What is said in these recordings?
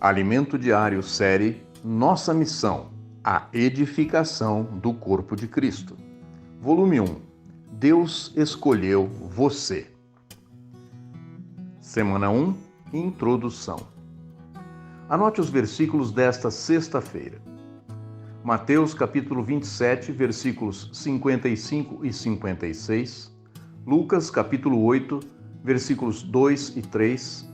Alimento Diário, série Nossa Missão, a edificação do corpo de Cristo. Volume 1. Deus escolheu você. Semana 1, Introdução. Anote os versículos desta sexta-feira. Mateus capítulo 27, versículos 55 e 56. Lucas capítulo 8, versículos 2 e 3.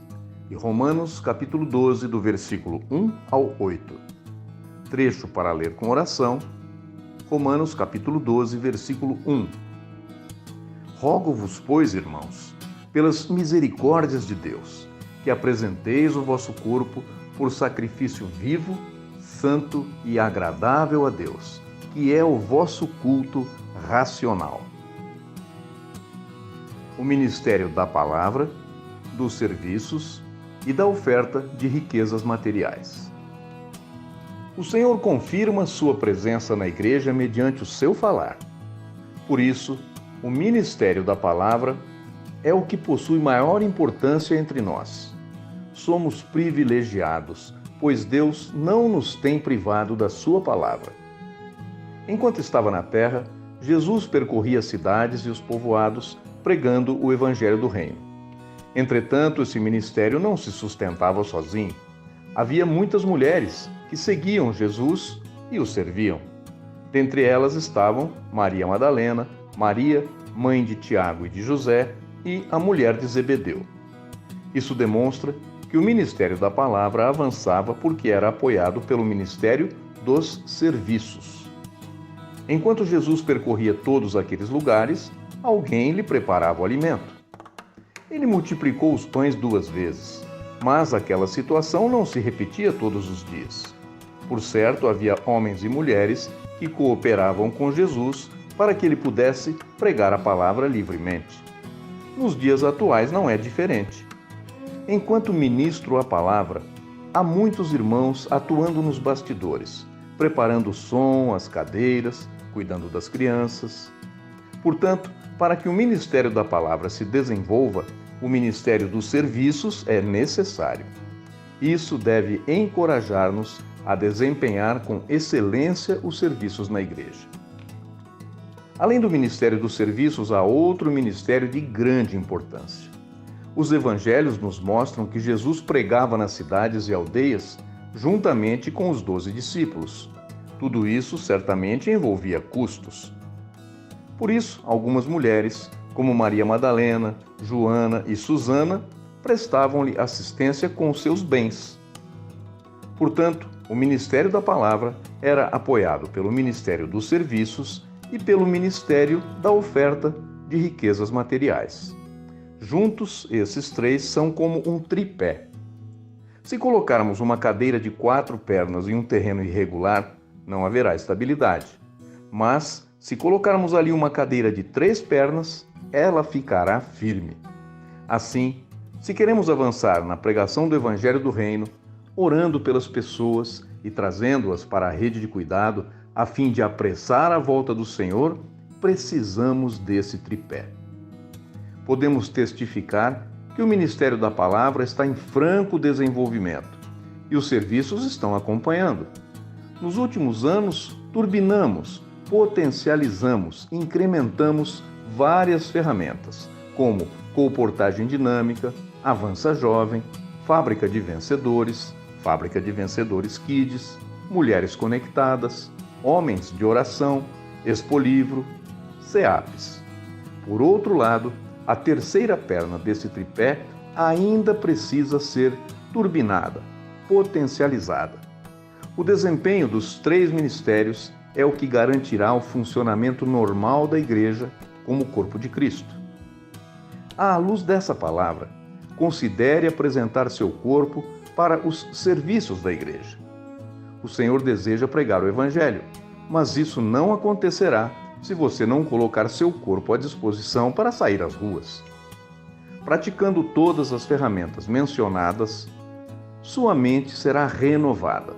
E Romanos capítulo 12, do versículo 1 ao 8. Trecho para ler com oração. Romanos capítulo 12, versículo 1. Rogo-vos, pois, irmãos, pelas misericórdias de Deus, que apresenteis o vosso corpo por sacrifício vivo, santo e agradável a Deus, que é o vosso culto racional. O ministério da palavra, dos serviços e da oferta de riquezas materiais. O Senhor confirma sua presença na igreja mediante o seu falar. Por isso, o ministério da palavra é o que possui maior importância entre nós. Somos privilegiados, pois Deus não nos tem privado da sua palavra. Enquanto estava na terra, Jesus percorria as cidades e os povoados, pregando o evangelho do reino. Entretanto, esse ministério não se sustentava sozinho. Havia muitas mulheres que seguiam Jesus e o serviam. Dentre elas estavam Maria Madalena, Maria, mãe de Tiago e de José, e a mulher de Zebedeu. Isso demonstra que o ministério da palavra avançava porque era apoiado pelo ministério dos serviços. Enquanto Jesus percorria todos aqueles lugares, alguém lhe preparava o alimento. Ele multiplicou os pães 2 vezes, mas aquela situação não se repetia todos os dias. Por certo, havia homens e mulheres que cooperavam com Jesus para que ele pudesse pregar a palavra livremente. Nos dias atuais não é diferente. Enquanto ministro a palavra, há muitos irmãos atuando nos bastidores, preparando o som, as cadeiras, cuidando das crianças. Portanto, para que o ministério da palavra se desenvolva, o ministério dos serviços é necessário. Isso deve encorajar-nos a desempenhar com excelência os serviços na igreja. Além do ministério dos serviços, há outro ministério de grande importância. Os evangelhos nos mostram que Jesus pregava nas cidades e aldeias juntamente com os 12 discípulos. Tudo isso certamente envolvia custos. Por isso, algumas mulheres, como Maria Madalena, Joana e Susana, prestavam-lhe assistência com seus bens. Portanto, o ministério da palavra era apoiado pelo ministério dos serviços e pelo ministério da oferta de riquezas materiais. Juntos, esses três são como um tripé. Se colocarmos uma cadeira de 4 pernas em um terreno irregular, não haverá estabilidade. Mas, se colocarmos ali uma cadeira de 3 pernas, ela ficará firme. Assim, se queremos avançar na pregação do Evangelho do Reino, orando pelas pessoas e trazendo-as para a rede de cuidado, a fim de apressar a volta do Senhor, precisamos desse tripé. Podemos testificar que o ministério da palavra está em franco desenvolvimento e os serviços estão acompanhando. Nos últimos anos, turbinamos, potencializamos, incrementamos várias ferramentas, como Colportagem Dinâmica, Avança Jovem, Fábrica de Vencedores Kids, Mulheres Conectadas, Homens de Oração, Expolivro, SEAPs. Por outro lado, a terceira perna desse tripé ainda precisa ser turbinada, potencializada. O desempenho dos 3 ministérios é o que garantirá o funcionamento normal da igreja como corpo de Cristo. À luz dessa palavra, considere apresentar seu corpo para os serviços da igreja. O Senhor deseja pregar o Evangelho, mas isso não acontecerá se você não colocar seu corpo à disposição para sair às ruas. Praticando todas as ferramentas mencionadas, sua mente será renovada.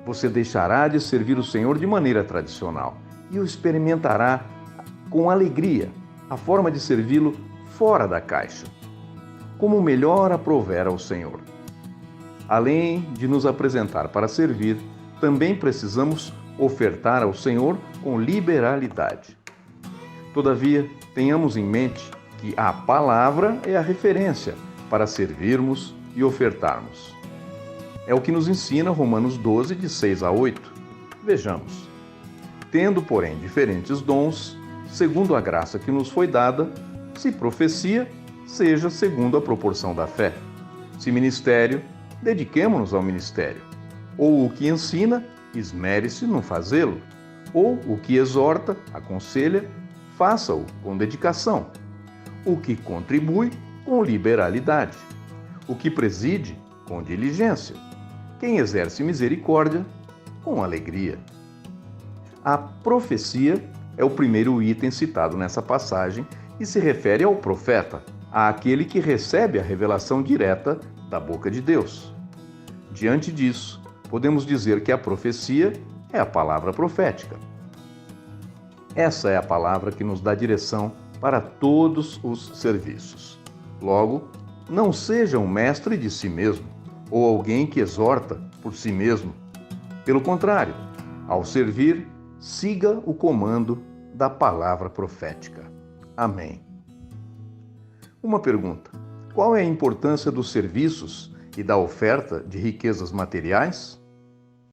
Você deixará de servir o Senhor de maneira tradicional e o experimentará com alegria, a forma de servi-lo fora da caixa, como melhor aprouver ao Senhor. Além de nos apresentar para servir, também precisamos ofertar ao Senhor com liberalidade. Todavia, tenhamos em mente que a palavra é a referência para servirmos e ofertarmos. É o que nos ensina Romanos 12, de 6 a 8. Vejamos. Tendo, porém, diferentes dons, segundo a graça que nos foi dada, se profecia, seja segundo a proporção da fé. Se ministério, dediquemo-nos ao ministério. Ou o que ensina, esmere-se no fazê-lo. Ou o que exorta, aconselha, faça-o com dedicação. O que contribui, com liberalidade. O que preside, com diligência. Quem exerce misericórdia, com alegria. A profecia é o primeiro item citado nessa passagem e se refere ao profeta, àquele que recebe a revelação direta da boca de Deus. Diante disso, podemos dizer que a profecia é a palavra profética. Essa é a palavra que nos dá direção para todos os serviços. Logo, não seja um mestre de si mesmo, ou alguém que exorta por si mesmo. Pelo contrário, ao servir, siga o comando da palavra profética. Amém. Uma pergunta: qual é a importância dos serviços e da oferta de riquezas materiais?